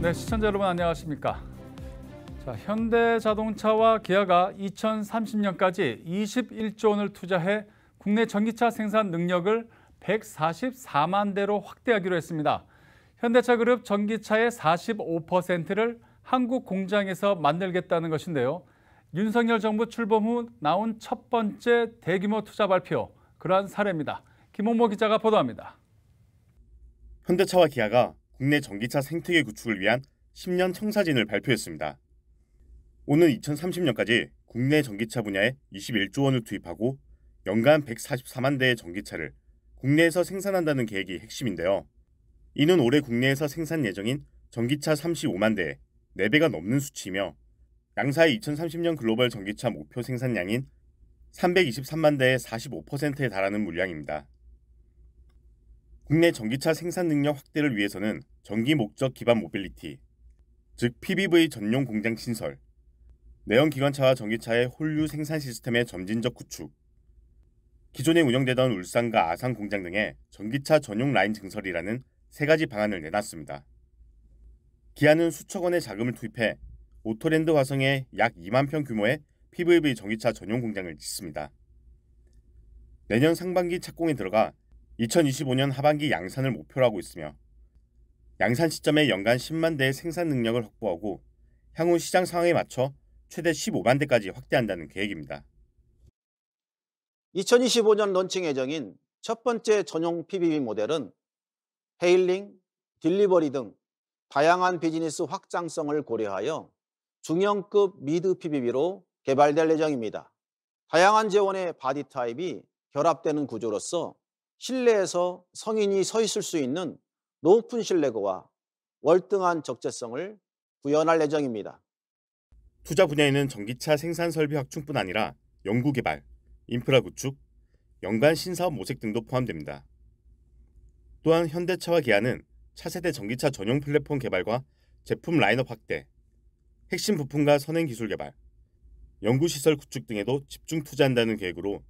네, 시청자 여러분 안녕하십니까? 자, 현대자동차와 기아가 2030년까지 21조 원을 투자해 국내 전기차 생산 능력을 144만 대로 확대하기로 했습니다. 현대차그룹 전기차의 45%를 한국 공장에서 만들겠다는 것인데요. 윤석열 정부 출범 후 나온 첫 번째 대규모 투자 발표, 그러한 사례입니다. 김홍모 기자가 보도합니다. 현대차와 기아가 국내 전기차 생태계 구축을 위한 10년 청사진을 발표했습니다. 오는 2030년까지 국내 전기차 분야에 21조 원을 투입하고 연간 144만 대의 전기차를 국내에서 생산한다는 계획이 핵심인데요. 이는 올해 국내에서 생산 예정인 전기차 35만 대의 4배가 넘는 수치이며 양사의 2030년 글로벌 전기차 목표 생산량인 323만 대의 45%에 달하는 물량입니다. 국내 전기차 생산 능력 확대를 위해서는 전기 목적 기반 모빌리티, 즉 PBV 전용 공장 신설, 내연 기관차와 전기차의 홀류 생산 시스템의 점진적 구축, 기존에 운영되던 울산과 아산 공장 등의 전기차 전용 라인 증설이라는 3가지 방안을 내놨습니다. 기아는 수천 원의 자금을 투입해 오토랜드 화성에 약 2만 평 규모의 PVV 전기차 전용 공장을 짓습니다. 내년 상반기 착공에 들어가 2025년 하반기 양산을 목표로 하고 있으며 양산 시점에 연간 10만 대의 생산 능력을 확보하고 향후 시장 상황에 맞춰 최대 15만 대까지 확대한다는 계획입니다. 2025년 론칭 예정인 첫 번째 전용 PBV 모델은 헤일링, 딜리버리 등 다양한 비즈니스 확장성을 고려하여 중형급 미드 PBV로 개발될 예정입니다. 다양한 재원의 바디 타입이 결합되는 구조로서 실내에서 성인이 서 있을 수 있는 높은 실내고와 월등한 적재성을 구현할 예정입니다. 투자 분야에는 전기차 생산 설비 확충뿐 아니라 연구 개발, 인프라 구축, 연간 신사업 모색 등도 포함됩니다. 또한 현대차와 기아는 차세대 전기차 전용 플랫폼 개발과 제품 라인업 확대, 핵심 부품과 선행 기술 개발, 연구시설 구축 등에도 집중 투자한다는 계획으로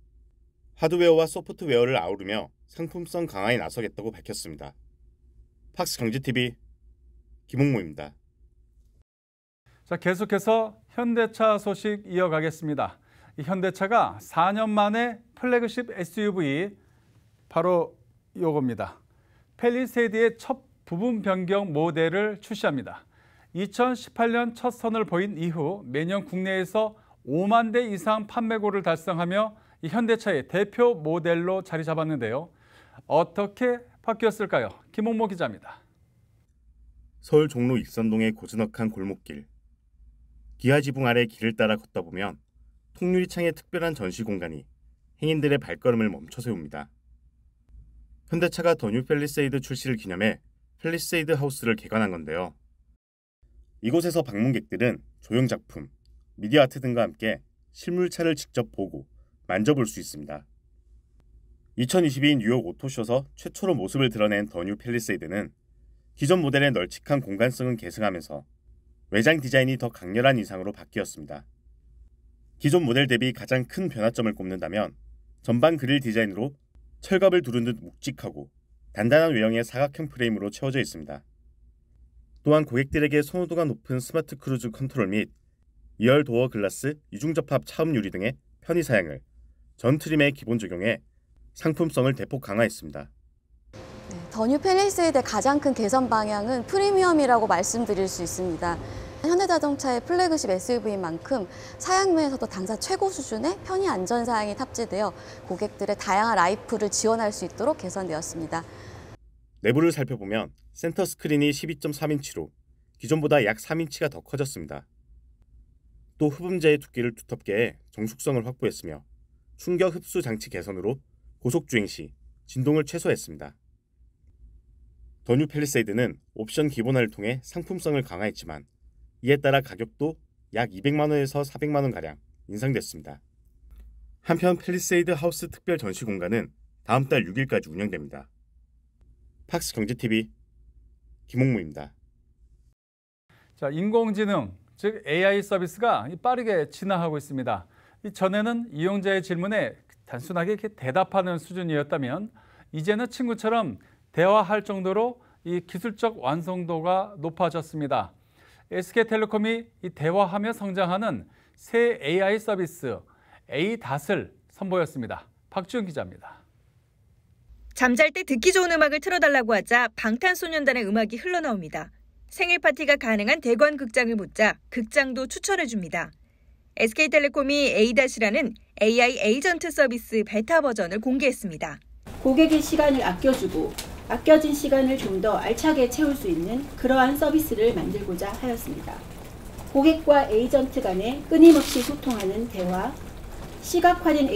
하드웨어와 소프트웨어를 아우르며 상품성 강화에 나서겠다고 밝혔습니다. 팍스경제TV 김홍모입니다. 자, 계속해서 현대차 소식 이어가겠습니다. 이 현대차가 4년 만에 플래그십 SUV 바로 이겁니다. 팰리세이드의 첫 부분 변경 모델을 출시합니다. 2018년 첫 선을 보인 이후 매년 국내에서 5만 대 이상 판매고를 달성하며 이 현대차의 대표 모델로 자리 잡았는데요. 어떻게 바뀌었을까요? 김홍모 기자입니다. 서울 종로 익선동의 고즈넉한 골목길. 기아 지붕 아래 길을 따라 걷다 보면 통유리창의 특별한 전시 공간이 행인들의 발걸음을 멈춰 세웁니다. 현대차가 더 뉴 팰리세이드 출시를 기념해 팰리세이드 하우스를 개관한 건데요. 이곳에서 방문객들은 조형작품, 미디어 아트 등과 함께 실물차를 직접 보고 만져볼 수 있습니다. 2022 뉴욕 오토쇼에서 최초로 모습을 드러낸 더 뉴 팰리세이드는 기존 모델의 널찍한 공간성은 계승하면서 외장 디자인이 더 강렬한 인상으로 바뀌었습니다. 기존 모델 대비 가장 큰 변화점을 꼽는다면 전방 그릴 디자인으로 철갑을 두른 듯 묵직하고 단단한 외형의 사각형 프레임으로 채워져 있습니다. 또한 고객들에게 선호도가 높은 스마트 크루즈 컨트롤 및 2열 도어 글라스 이중접합 차음 유리 등의 편의 사양을 전 트림에 기본 적용해 상품성을 대폭 강화했습니다. 더 뉴 팰리세이드의 가장 큰 개선 방향은 프리미엄이라고 말씀드릴 수 있습니다. 현대자동차의 플래그십 SUV인 만큼 사양면에서도 당사 최고 수준의 편의 안전 사양이 탑재되어 고객들의 다양한 라이프를 지원할 수 있도록 개선되었습니다. 내부를 살펴보면 센터 스크린이 12.3인치로 기존보다 약 3인치가 더 커졌습니다. 또 흡음재의 두께를 두텁게 해 정숙성을 확보했으며 충격 흡수 장치 개선으로 고속주행 시 진동을 최소했습니다. 더 뉴 팰리세이드는 옵션 기본화를 통해 상품성을 강화했지만 이에 따라 가격도 약 200만 원에서 400만 원가량 인상됐습니다. 한편 팰리세이드 하우스 특별 전시 공간은 다음 달 6일까지 운영됩니다. 팍스경제TV 김홍무입니다. 자, 인공지능, 즉 AI 서비스가 빠르게 진화하고 있습니다. 전에는 이용자의 질문에 단순하게 이렇게 대답하는 수준이었다면 이제는 친구처럼 대화할 정도로 이 기술적 완성도가 높아졌습니다. SK텔레콤이 이 대화하며 성장하는 새 AI 서비스 ADAS을 선보였습니다. 박지훈 기자입니다. 잠잘 때 듣기 좋은 음악을 틀어달라고 하자 방탄소년단의 음악이 흘러나옵니다. 생일 파티가 가능한 대관 극장을 묻자 극장도 추천해줍니다. SK텔레콤이 ADAS라는 AI 에이전트 서비스 베타 버전을 공개했습니다. 고객의 시간을 아껴주고 아껴진 시간을 좀 더 알차게 채울 수 있는 그러한 서비스를 만들고자 하였습니다. 고객과 에이전트 간에 끊임없이 소통하는 대화, 시각화된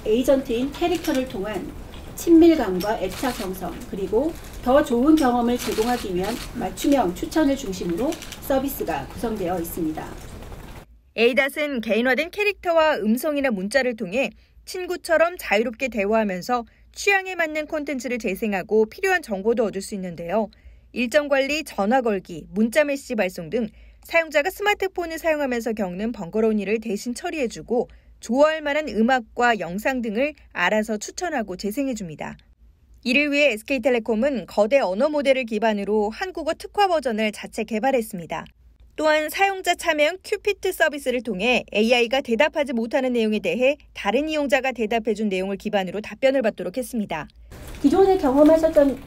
에이전트인 캐릭터를 통한 친밀감과 애착 형성, 그리고 더 좋은 경험을 제공하기 위한 맞춤형 추천을 중심으로 서비스가 구성되어 있습니다. ADAS은 개인화된 캐릭터와 음성이나 문자를 통해 친구처럼 자유롭게 대화하면서 취향에 맞는 콘텐츠를 재생하고 필요한 정보도 얻을 수 있는데요. 일정 관리, 전화 걸기, 문자 메시지 발송 등 사용자가 스마트폰을 사용하면서 겪는 번거로운 일을 대신 처리해주고 좋아할 만한 음악과 영상 등을 알아서 추천하고 재생해줍니다. 이를 위해 SK텔레콤은 거대 언어 모델을 기반으로 한국어 특화 버전을 자체 개발했습니다. 또한 사용자 참여형 큐피트 서비스를 통해 AI가 대답하지 못하는 내용에 대해 다른 이용자가 대답해준 내용을 기반으로 답변을 받도록 했습니다. 기존에 경험하셨던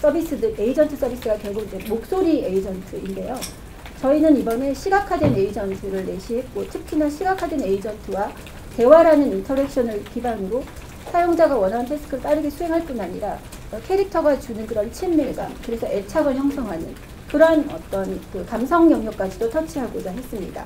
서비스들, 에이전트 서비스가 결국 이제 목소리 에이전트인데요. 저희는 이번에 시각화된 에이전트를 내시했고, 특히나 시각화된 에이전트와 대화라는 인터랙션을 기반으로 사용자가 원하는 태스크를 빠르게 수행할 뿐 아니라 캐릭터가 주는 그런 친밀감, 그래서 애착을 형성하는 그런 어떤 그 감성 영역까지도 터치하고자 했습니다.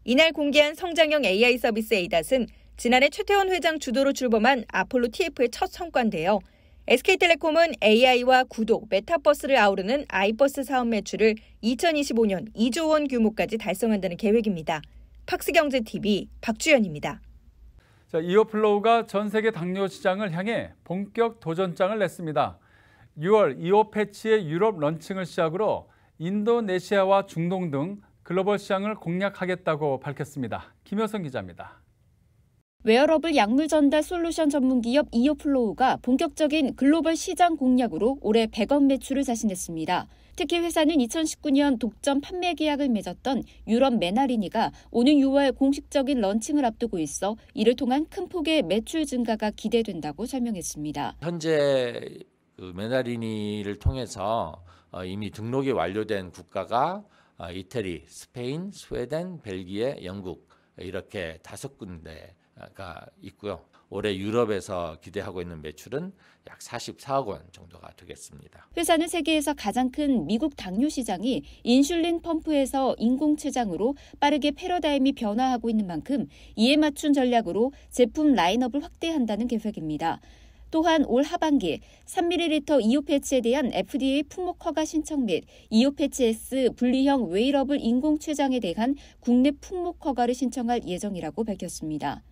이날 공개한 성장형 AI 서비스 ADAS은 지난해 최태원 회장 주도로 출범한 아폴로 TF의 첫 성과인데요. SK텔레콤은 AI와 구독, 메타버스를 아우르는 아이버스 사업 매출을 2025년 2조 원 규모까지 달성한다는 계획입니다. 팍스경제TV 박주연입니다. 자, 이어플로우가 전 세계 당뇨 시장을 향해 본격 도전장을 냈습니다. 6월 2호 패치의 유럽 런칭을 시작으로 인도네시아와 중동 등 글로벌 시장을 공략하겠다고 밝혔습니다. 김효선 기자입니다. 웨어러블 약물 전달 솔루션 전문 기업 이어플로우가 본격적인 글로벌 시장 공략으로 올해 100억 매출을 자신했습니다. 특히 회사는 2019년 독점 판매 계약을 맺었던 유럽 메나리니가 오는 6월 공식적인 런칭을 앞두고 있어 이를 통한 큰 폭의 매출 증가가 기대된다고 설명했습니다. 현재 메나리니를 통해서 이미 등록이 완료된 국가가 이태리, 스페인, 스웨덴, 벨기에, 영국 이렇게 5군데가 있고요. 올해 유럽에서 기대하고 있는 매출은 약 44억 원 정도가 되겠습니다. 회사는 세계에서 가장 큰 미국 당뇨 시장이 인슐린 펌프에서 인공췌장으로 빠르게 패러다임이 변화하고 있는 만큼 이에 맞춘 전략으로 제품 라인업을 확대한다는 계획입니다. 또한 올 하반기 3ml 이오 패치에 대한 FDA 품목 허가 신청 및 이오 패치 S 분리형 웨이러블 인공췌장에 대한 국내 품목 허가를 신청할 예정이라고 밝혔습니다.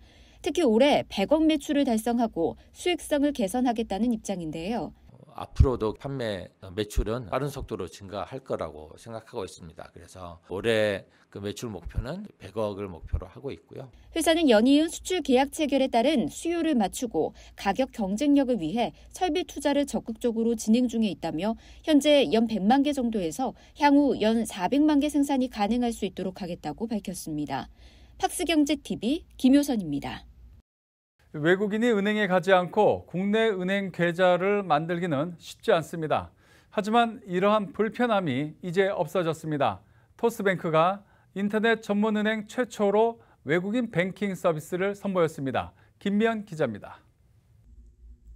특히 올해 100억 매출을 달성하고 수익성을 개선하겠다는 입장인데요. 앞으로도 판매 매출은 빠른 속도로 증가할 거라고 생각하고 있습니다. 그래서 올해 그 매출 목표는 100억을 목표로 하고 있고요. 회사는 연이은 수출 계약 체결에 따른 수요를 맞추고 가격 경쟁력을 위해 설비 투자를 적극적으로 진행 중에 있다며 현재 연 100만 개 정도에서 향후 연 400만 개 생산이 가능할 수 있도록 하겠다고 밝혔습니다. 팍스경제TV 김효선입니다. 외국인이 은행에 가지 않고 국내 은행 계좌를 만들기는 쉽지 않습니다. 하지만 이러한 불편함이 이제 없어졌습니다. 토스뱅크가 인터넷 전문은행 최초로 외국인 뱅킹 서비스를 선보였습니다. 김미연 기자입니다.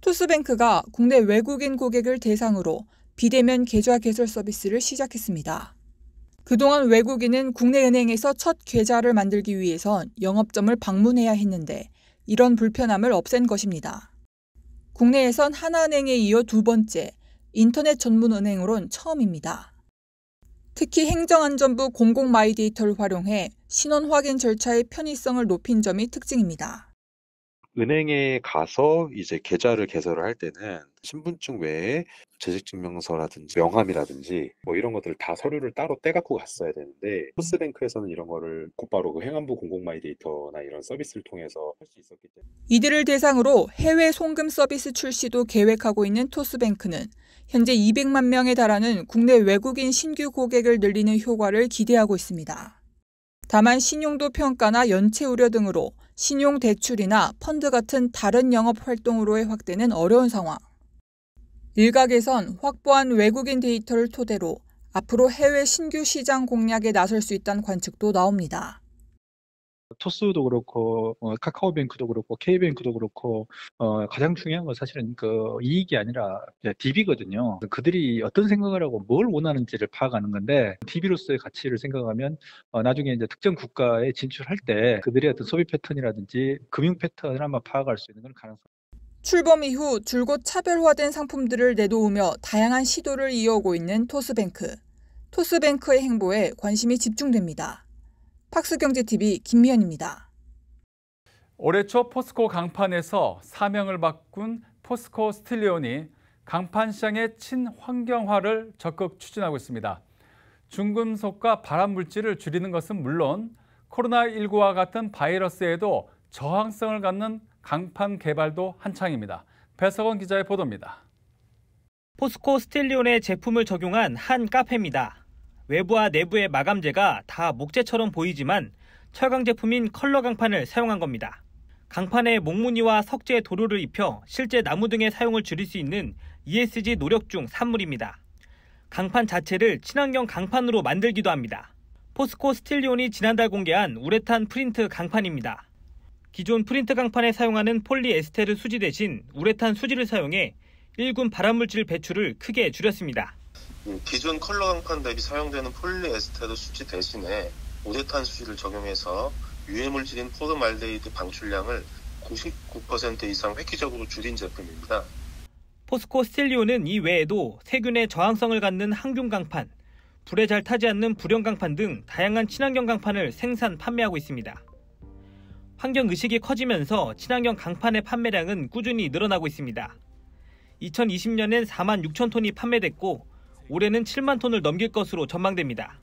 토스뱅크가 국내 외국인 고객을 대상으로 비대면 계좌 개설 서비스를 시작했습니다. 그동안 외국인은 국내 은행에서 첫 계좌를 만들기 위해선 영업점을 방문해야 했는데 이런 불편함을 없앤 것입니다. 국내에선 하나은행에 이어 두 번째, 인터넷 전문 은행으론 처음입니다. 특히 행정안전부 공공 마이데이터를 활용해 신원 확인 절차의 편의성을 높인 점이 특징입니다. 은행에 가서 이제 계좌를 개설을 할 때는 신분증 외에 재직증명서라든지 명함이라든지 뭐 이런 것들을 다 서류를 따로 떼갖고 갔어야 되는데 토스뱅크에서는 이런 거를 곧바로 그 행안부 공공 마이데이터나 이런 서비스를 통해서 할 수 있었기 때문에 이들을 대상으로 해외 송금 서비스 출시도 계획하고 있는 토스뱅크는 현재 200만 명에 달하는 국내 외국인 신규 고객을 늘리는 효과를 기대하고 있습니다. 다만 신용도 평가나 연체 우려 등으로 신용 대출이나 펀드 같은 다른 영업 활동으로의 확대는 어려운 상황. 일각에선 확보한 외국인 데이터를 토대로 앞으로 해외 신규 시장 공략에 나설 수 있다는 관측도 나옵니다. 토스도 그렇고 카카오뱅크도 그렇고 K뱅크도 그렇고 가장 중요한 건 사실은 그 이익이 아니라 DB거든요. 그들이 어떤 생각을 하고 뭘 원하는지를 파악하는 건데 DB로서의 가치를 생각하면 나중에 이제 특정 국가에 진출할 때 그들의 어떤 소비 패턴이라든지 금융 패턴을 한번 파악할 수 있는 그런 가능성. 출범 이후 줄곧 차별화된 상품들을 내놓으며 다양한 시도를 이어오고 있는 토스뱅크. 토스뱅크의 행보에 관심이 집중됩니다. 팍스경제TV 김미연입니다. 올해 초 포스코 강판에서 사명을 바꾼 포스코 스틸리온이 강판 시장의 친환경화를 적극 추진하고 있습니다. 중금속과 발암물질을 줄이는 것은 물론 코로나19와 같은 바이러스에도 저항성을 갖는 강판 개발도 한창입니다. 배석원 기자의 보도입니다. 포스코 스틸리온의 제품을 적용한 한 카페입니다. 외부와 내부의 마감재가 다 목재처럼 보이지만 철강 제품인 컬러 강판을 사용한 겁니다. 강판에 목무늬와 석재 도료를 입혀 실제 나무 등의 사용을 줄일 수 있는 ESG 노력 중 산물입니다. 강판 자체를 친환경 강판으로 만들기도 합니다. 포스코 스틸리온이 지난달 공개한 우레탄 프린트 강판입니다. 기존 프린트 강판에 사용하는 폴리에스테르 수지 대신 우레탄 수지를 사용해 1군 발암물질 배출을 크게 줄였습니다. 기존 컬러 강판 대비 사용되는 폴리에스테르 수지 대신에 우레탄 수지를 적용해서 유해물질인 포름알데히드 방출량을 99% 이상 획기적으로 줄인 제품입니다. 포스코 스틸리온은 이 외에도 세균의 저항성을 갖는 항균 강판, 불에 잘 타지 않는 불연 강판 등 다양한 친환경 강판을 생산, 판매하고 있습니다. 환경의식이 커지면서 친환경 강판의 판매량은 꾸준히 늘어나고 있습니다. 2020년엔 4만 6천 톤이 판매됐고 올해는 7만 톤을 넘길 것으로 전망됩니다.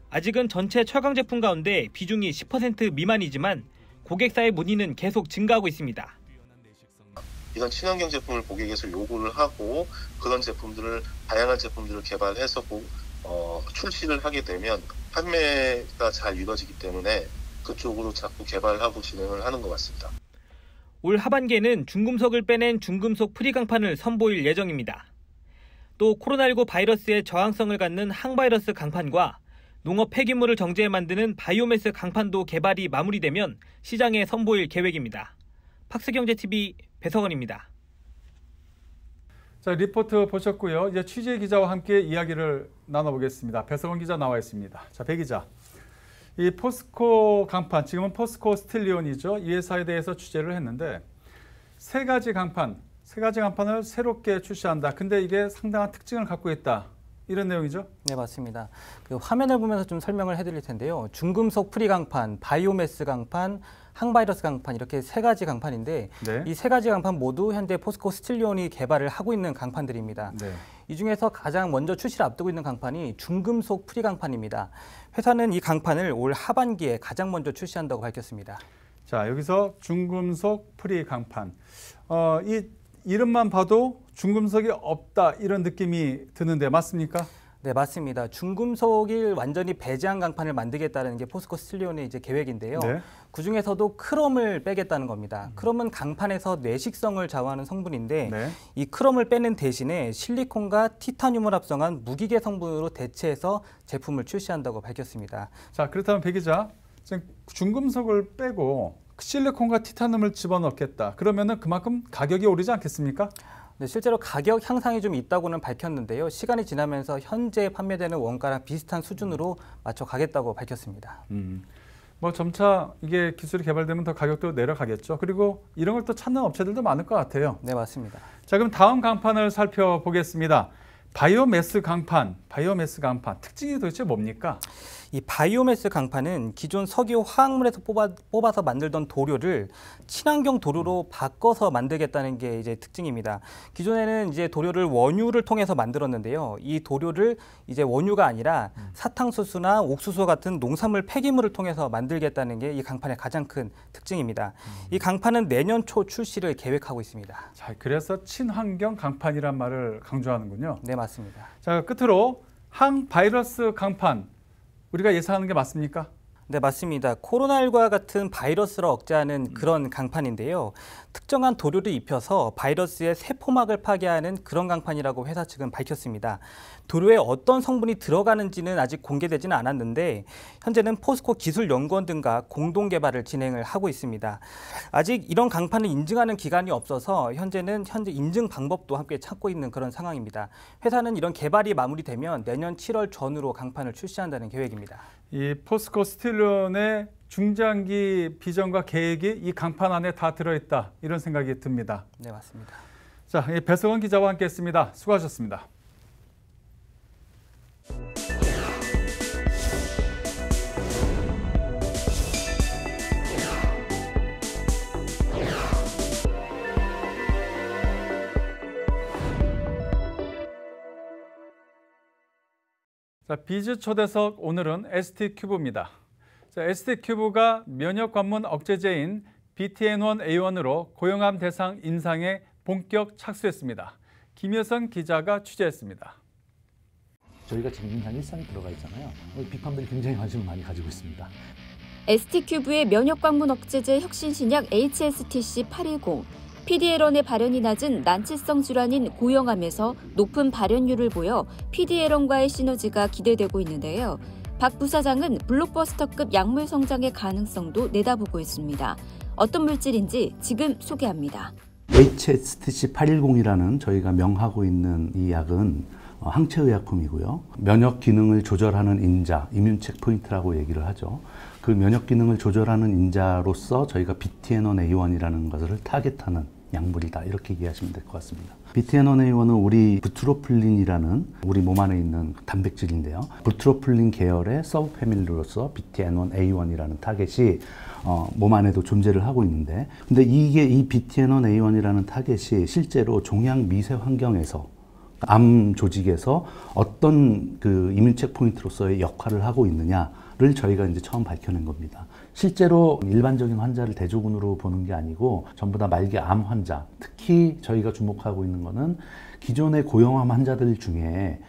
아직은 전체 철강 제품 가운데 비중이 10% 미만이지만 고객사의 문의는 계속 증가하고 있습니다. 이런 친환경 제품을 고객에서 요구를 하고 그런 제품들을 다양한 제품들을 개발해서 출시를 하게 되면 판매가 잘 이루어지기 때문에 그쪽으로 자꾸 개발하고 진행을 하는 것 같습니다. 올 하반기에는 중금속을 빼낸 중금속 프리강판을 선보일 예정입니다. 또 코로나19 바이러스의 저항성을 갖는 항바이러스 강판과 농업 폐기물을 정제해 만드는 바이오매스 강판도 개발이 마무리되면 시장에 선보일 계획입니다. 팍스경제TV 배석원입니다. 자, 리포트 보셨고요. 이제 취재 기자와 함께 이야기를 나눠보겠습니다. 배석원 기자 나와 있습니다. 자, 배 기자. 이 포스코 강판, 지금은 포스코 스틸리온이죠. 이 회사에 대해서 취재를 했는데 세 가지 강판을 새롭게 출시한다. 근데 이게 상당한 특징을 갖고 있다. 이런 내용이죠? 네, 맞습니다. 그 화면을 보면서 좀 설명을 해드릴 텐데요. 중금속 프리 강판, 바이오매스 강판, 항바이러스 강판 이렇게 세 가지 강판인데 네. 이 세 가지 강판 모두 현재 포스코 스틸리온이 개발을 하고 있는 강판들입니다. 네. 이 중에서 가장 먼저 출시를 앞두고 있는 강판이 중금속 프리 강판입니다. 회사는 이 강판을 올 하반기에 가장 먼저 출시한다고 밝혔습니다. 자, 여기서 중금속 프리 강판. 이 이름만 봐도 중금속이 없다 이런 느낌이 드는데 맞습니까? 네, 맞습니다. 중금속을 완전히 배제한 강판을 만들겠다는 게 포스코 스틸리온의 이제 계획인데요. 네. 그중에서도 크롬을 빼겠다는 겁니다. 크롬은 강판에서 내식성을 좌우하는 성분인데 네. 이 크롬을 빼는 대신에 실리콘과 티타늄을 합성한 무기계 성분으로 대체해서 제품을 출시한다고 밝혔습니다. 자, 그렇다면 배 기자, 중금속을 빼고 실리콘과 티타늄을 집어넣겠다. 그러면은 그만큼 가격이 오르지 않겠습니까? 네, 실제로 가격 향상이 좀 있다고는 밝혔는데요. 시간이 지나면서 현재 판매되는 원가랑 비슷한 수준으로 맞춰가겠다고 밝혔습니다. 뭐 점차 이게 기술이 개발되면 더 가격도 내려가겠죠. 그리고 이런 걸 또 찾는 업체들도 많을 것 같아요. 네, 맞습니다. 자, 그럼 다음 강판을 살펴보겠습니다. 바이오매스 강판 특징이 도대체 뭡니까? 이 바이오매스 강판은 기존 석유 화학물에서 뽑아서 만들던 도료를 친환경 도료로 바꿔서 만들겠다는 게 이제 특징입니다. 기존에는 이제 도료를 원유를 통해서 만들었는데요. 이 도료를 이제 원유가 아니라 사탕수수나 옥수수 같은 농산물 폐기물을 통해서 만들겠다는 게 이 강판의 가장 큰 특징입니다. 이 강판은 내년 초 출시를 계획하고 있습니다. 자, 그래서 친환경 강판이란 말을 강조하는군요. 네, 맞습니다. 자, 끝으로 항바이러스 강판 우리가 예상하는 게 맞습니까? 네, 맞습니다. 코로나19와 같은 바이러스를 억제하는 그런 강판인데요. 특정한 도료를 입혀서 바이러스의 세포막을 파괴하는 그런 강판이라고 회사 측은 밝혔습니다. 도료에 어떤 성분이 들어가는지는 아직 공개되지는 않았는데 현재는 포스코 기술연구원 등과 공동 개발을 진행을 하고 있습니다. 아직 이런 강판을 인증하는 기관이 없어서 현재 인증 방법도 함께 찾고 있는 그런 상황입니다. 회사는 이런 개발이 마무리되면 내년 7월 전후로 강판을 출시한다는 계획입니다. 이 포스코 스틸론의 중장기 비전과 계획이 이 강판 안에 다 들어있다 이런 생각이 듭니다. 네, 맞습니다. 자, 배석원 기자와 함께했습니다. 수고하셨습니다. 자, 비즈 초대석 오늘은 ST큐브입니다. 자, ST큐브가 면역 관문 억제제인 BTN1A1으로 고용암 대상 임상에 본격 착수했습니다. 김효선 기자가 취재했습니다. 저희가 지금 임상 1상에 들어가 있잖아요. 빅팜들이 굉장히 관심을 많이 가지고 있습니다. ST큐브의 면역 관문 억제제 혁신 신약 HSTC810. PDL1의 발현이 낮은 난치성 질환인 고형암에서 높은 발현율을 보여 PDL1과의 시너지가 기대되고 있는데요. 박 부사장은 블록버스터급 약물 성장의 가능성도 내다보고 있습니다. 어떤 물질인지 지금 소개합니다. HSTC810이라는 저희가 명하고 있는 이 약은 항체의약품이고요. 면역 기능을 조절하는 인자, 이뮨 체크포인트라고 얘기를 하죠. 그 면역 기능을 조절하는 인자로서 저희가 BTN1A1이라는 것을 타겟하는 약물이다 이렇게 이해하시면 될 것 같습니다. BTN1A1은 우리 부트로플린이라는 우리 몸 안에 있는 단백질인데요. 부트로플린 계열의 서브 패밀리로서 BTN1A1이라는 타겟이 몸 안에도 존재를 하고 있는데, 근데 이게 이 BTN1A1이라는 타겟이 실제로 종양 미세 환경에서 암 조직에서 어떤 그 이뮨 체크포인트로서의 역할을 하고 있느냐를 저희가 이제 처음 밝혀낸 겁니다. 실제로 일반적인 환자를 대조군으로 보는 게 아니고 전부 다 말기 암 환자, 특히 저희가 주목하고 있는 거는 기존의 고형암 환자들 중에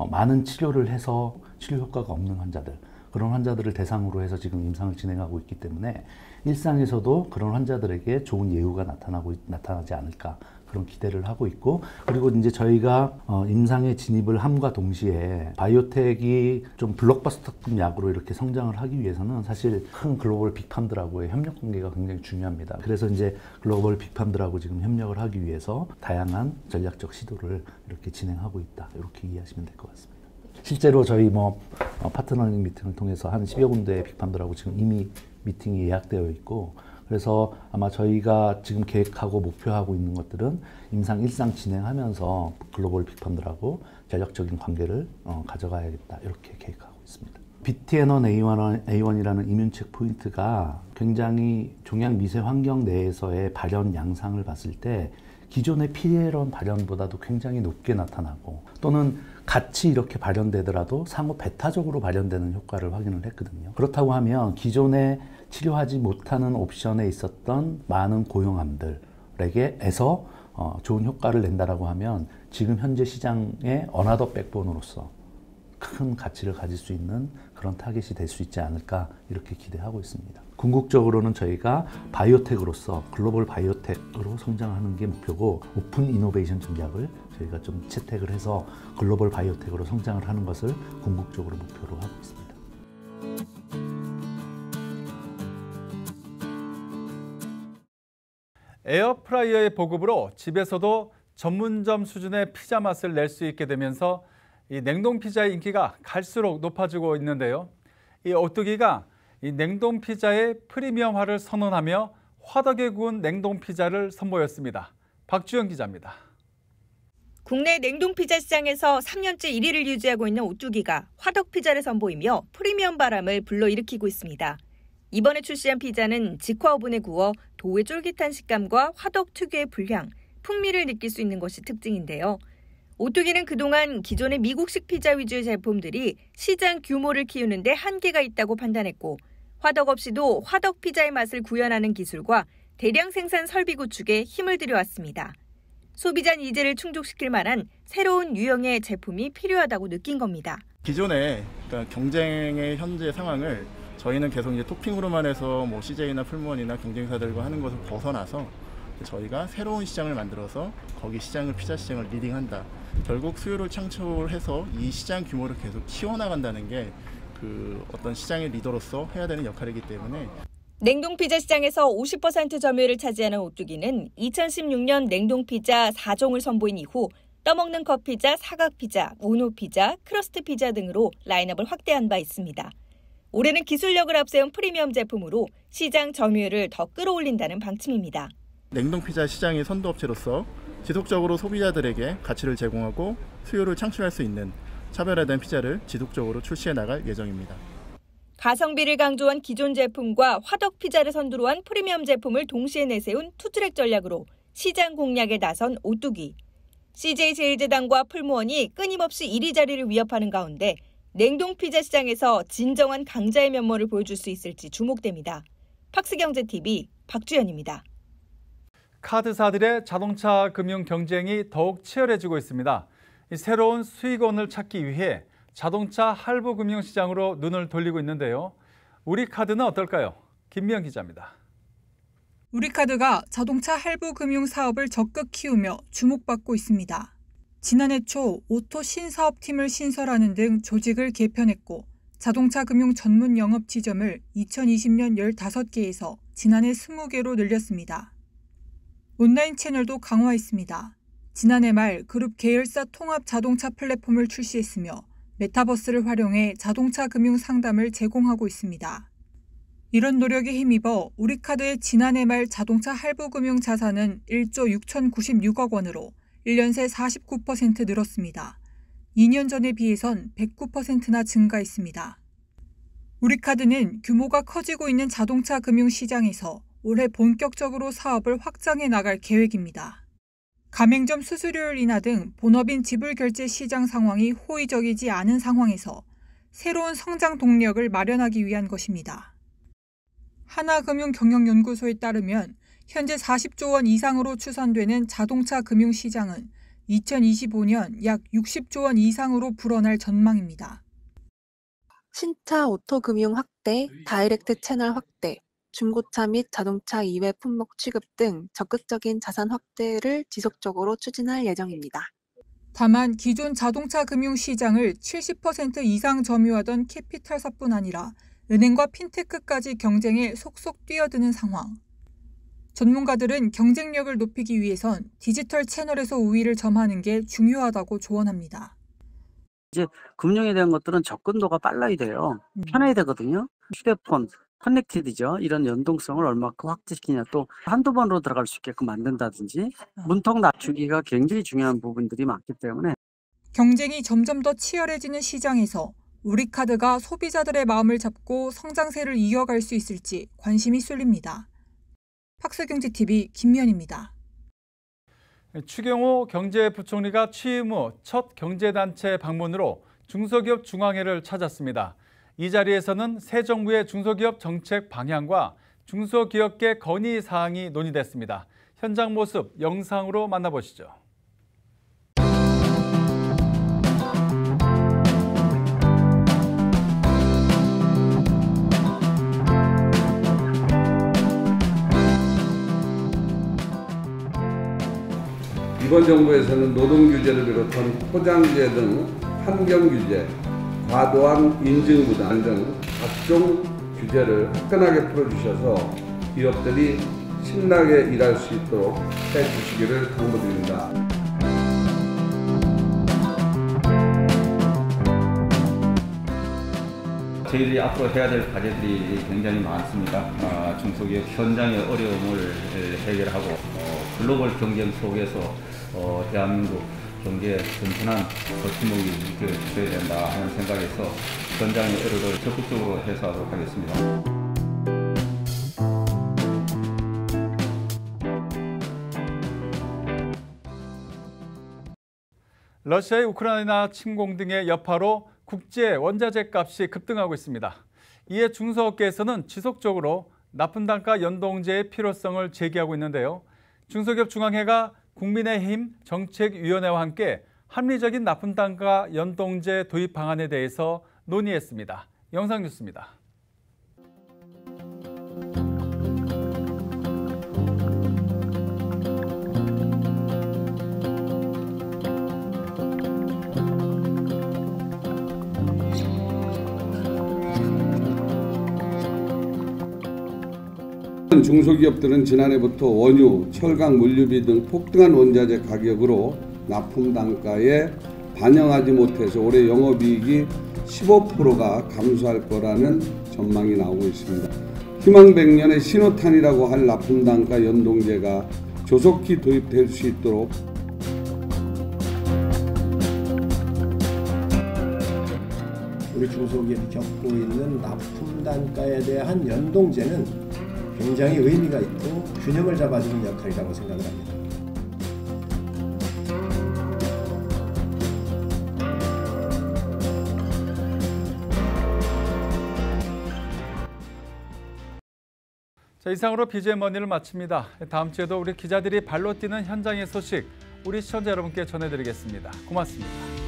많은 치료를 해서 치료 효과가 없는 환자들, 그런 환자들을 대상으로 해서 지금 임상을 진행하고 있기 때문에 일상에서도 그런 환자들에게 좋은 예후가 나타나지 않을까 그런 기대를 하고 있고, 그리고 이제 저희가 임상에 진입을 함과 동시에 바이오텍이 좀 블록버스터급 약으로 이렇게 성장을 하기 위해서는 사실 큰 글로벌 빅팜들하고의 협력 관계가 굉장히 중요합니다. 그래서 이제 글로벌 빅팜들하고 지금 협력을 하기 위해서 다양한 전략적 시도를 이렇게 진행하고 있다, 이렇게 이해하시면 될 것 같습니다. 실제로 저희 파트너링 미팅을 통해서 한 10여 군데의 빅팜들하고 지금 이미 미팅이 예약되어 있고, 그래서 아마 저희가 지금 계획하고 목표하고 있는 것들은 임상 1상 진행하면서 글로벌 빅팜들하고 전략적인 관계를 가져가야겠다 이렇게 계획하고 있습니다. BTN1A1이라는 이뮨 체크포인트가 굉장히 종양 미세 환경 내에서의 발현 양상을 봤을 때 기존의 PDL1 발현보다도 굉장히 높게 나타나고, 또는 같이 이렇게 발현되더라도 상호 배타적으로 발현되는 효과를 확인을 했거든요. 그렇다고 하면 기존에 치료하지 못하는 옵션에 있었던 많은 고형암들에게서 좋은 효과를 낸다라고 하면 지금 현재 시장의 어나더 백본으로서 큰 가치를 가질 수 있는 그런 타겟이 될 수 있지 않을까 이렇게 기대하고 있습니다. 궁극적으로는 저희가 바이오텍으로서 글로벌 바이오텍으로 성장하는 게 목표고, 오픈 이노베이션 전략을 저희가 좀 채택을 해서 글로벌 바이오텍으로 성장을 하는 것을 궁극적으로 목표로 하고 있습니다. 에어프라이어의 보급으로 집에서도 전문점 수준의 피자 맛을 낼 수 있게 되면서 이 냉동 피자의 인기가 갈수록 높아지고 있는데요. 이 오뚜기가 이 냉동 피자의 프리미엄화를 선언하며 화덕에 구운 냉동 피자를 선보였습니다. 박주영 기자입니다. 국내 냉동피자 시장에서 3년째 1위를 유지하고 있는 오뚜기가 화덕피자를 선보이며 프리미엄 바람을 불러일으키고 있습니다. 이번에 출시한 피자는 직화오븐에 구워 도우의 쫄깃한 식감과 화덕 특유의 불향, 풍미를 느낄 수 있는 것이 특징인데요. 오뚜기는 그동안 기존의 미국식 피자 위주의 제품들이 시장 규모를 키우는 데 한계가 있다고 판단했고 화덕 없이도 화덕 피자의 맛을 구현하는 기술과 대량 생산 설비 구축에 힘을 들여왔습니다. 소비자 니즈를 충족시킬 만한 새로운 유형의 제품이 필요하다고 느낀 겁니다. 기존의 경쟁의 현재 상황을 저희는 계속 이제 토핑으로만 해서 뭐 CJ나 풀무원이나 경쟁사들과 하는 것을 벗어나서 저희가 새로운 시장을 만들어서 거기 시장을 피자 시장을 리딩한다. 결국 수요를 창출해서 이 시장 규모를 계속 키워나간다는 게 그 어떤 시장의 리더로서 해야 되는 역할이기 때문에. 냉동피자 시장에서 50% 점유율을 차지하는 오뚜기는 2016년 냉동피자 4종을 선보인 이후 떠먹는 컵피자, 사각피자, 우노피자, 크러스트피자 등으로 라인업을 확대한 바 있습니다. 올해는 기술력을 앞세운 프리미엄 제품으로 시장 점유율을 더 끌어올린다는 방침입니다. 냉동피자 시장의 선도업체로서 지속적으로 소비자들에게 가치를 제공하고 수요를 창출할 수 있는 차별화된 피자를 지속적으로 출시해 나갈 예정입니다. 가성비를 강조한 기존 제품과 화덕 피자를 선두로 한 프리미엄 제품을 동시에 내세운 투트랙 전략으로 시장 공략에 나선 오뚜기. CJ제일제당과 풀무원이 끊임없이 1위 자리를 위협하는 가운데 냉동피자 시장에서 진정한 강자의 면모를 보여줄 수 있을지 주목됩니다. 팍스경제TV 박주연입니다. 카드사들의 자동차 금융 경쟁이 더욱 치열해지고 있습니다. 이 새로운 수익원을 찾기 위해 자동차 할부 금융 시장으로 눈을 돌리고 있는데요. 우리카드는 어떨까요? 김미영 기자입니다. 우리카드가 자동차 할부 금융 사업을 적극 키우며 주목받고 있습니다. 지난해 초 오토 신사업팀을 신설하는 등 조직을 개편했고 자동차 금융 전문 영업 지점을 2020년 15개에서 지난해 20개로 늘렸습니다. 온라인 채널도 강화했습니다. 지난해 말 그룹 계열사 통합 자동차 플랫폼을 출시했으며 메타버스를 활용해 자동차 금융 상담을 제공하고 있습니다. 이런 노력에 힘입어 우리카드의 지난해 말 자동차 할부 금융 자산은 1조 6,096억 원으로 1년 새 49% 늘었습니다. 2년 전에 비해선 109%나 증가했습니다. 우리카드는 규모가 커지고 있는 자동차 금융 시장에서 올해 본격적으로 사업을 확장해 나갈 계획입니다. 가맹점 수수료율 인하 등 본업인 지불 결제 시장 상황이 호의적이지 않은 상황에서 새로운 성장 동력을 마련하기 위한 것입니다. 하나금융경영연구소에 따르면 현재 40조 원 이상으로 추산되는 자동차 금융 시장은 2025년 약 60조 원 이상으로 불어날 전망입니다. 신차 오토금융 확대, 다이렉트 채널 확대, 중고차 및 자동차 이외 품목 취급 등 적극적인 자산 확대를 지속적으로 추진할 예정입니다. 다만 기존 자동차 금융 시장을 70% 이상 점유하던 캐피탈사뿐 아니라 은행과 핀테크까지 경쟁에 속속 뛰어드는 상황. 전문가들은 경쟁력을 높이기 위해선 디지털 채널에서 우위를 점하는 게 중요하다고 조언합니다. 이제 금융에 대한 것들은 접근도가 빨라야 돼요. 편해야 되거든요. 휴대폰, 커넥티드죠. 이런 연동성을 얼마큼 확대시키냐, 또 한두 번으로 들어갈 수 있게끔 만든다든지 문턱 낮추기가 굉장히 중요한 부분들이 많기 때문에 경쟁이 점점 더 치열해지는 시장에서 우리카드가 소비자들의 마음을 잡고 성장세를 이어갈 수 있을지 관심이 쏠립니다. 팍스경제TV 김미연입니다. 추경호 경제부총리가 취임 후 첫 경제단체 방문으로 중소기업 중앙회를 찾았습니다. 이 자리에서는 새 정부의 중소기업 정책 방향과 중소기업계 건의 사항이 논의됐습니다. 현장 모습 영상으로 만나보시죠. 이번 정부에서는 노동규제를 비롯한 포장재 등 환경규제, 과도한 인증부담 등 각종 규제를 화끈하게 풀어주셔서 기업들이 신나게 일할 수 있도록 해주시기를 당부드립니다. 저희들이 앞으로 해야 될 과제들이 굉장히 많습니다. 중소기업 현장의 어려움을 해결하고 글로벌 경쟁 속에서 대한민국 경제에 튼튼한 버팀목이 있어야 된다 하는 생각에서 현장의 애로를 적극적으로 해소하도록 하겠습니다. 러시아의 우크라이나 침공 등의 여파로 국제 원자재 값이 급등하고 있습니다. 이에 중소업계에서는 지속적으로 납품 단가 연동제의 필요성을 제기하고 있는데요. 중소기업 중앙회가 국민의힘 정책위원회와 함께 합리적인 납품 단가 연동제 도입 방안에 대해서 논의했습니다. 영상 뉴스입니다. 중소기업들은 지난해부터 원유, 철강, 물류비 등 폭등한 원자재 가격으로 납품 단가에 반영하지 못해서 올해 영업이익이 15%가 감소할 거라는 전망이 나오고 있습니다. 희망100년의 신호탄이라고 할 납품 단가 연동제가 조속히 도입될 수 있도록 우리 중소기업이 겪고 있는 납품 단가에 대한 연동제는 굉장히 의미가 있고 균형을 잡아주는 역할이라고 생각을 합니다. 자, 이상으로 BGM 머니를 마칩니다. 다음 주에도 우리 기자들이 발로 뛰는 현장의 소식 우리 시청자 여러분께 전해드리겠습니다. 고맙습니다.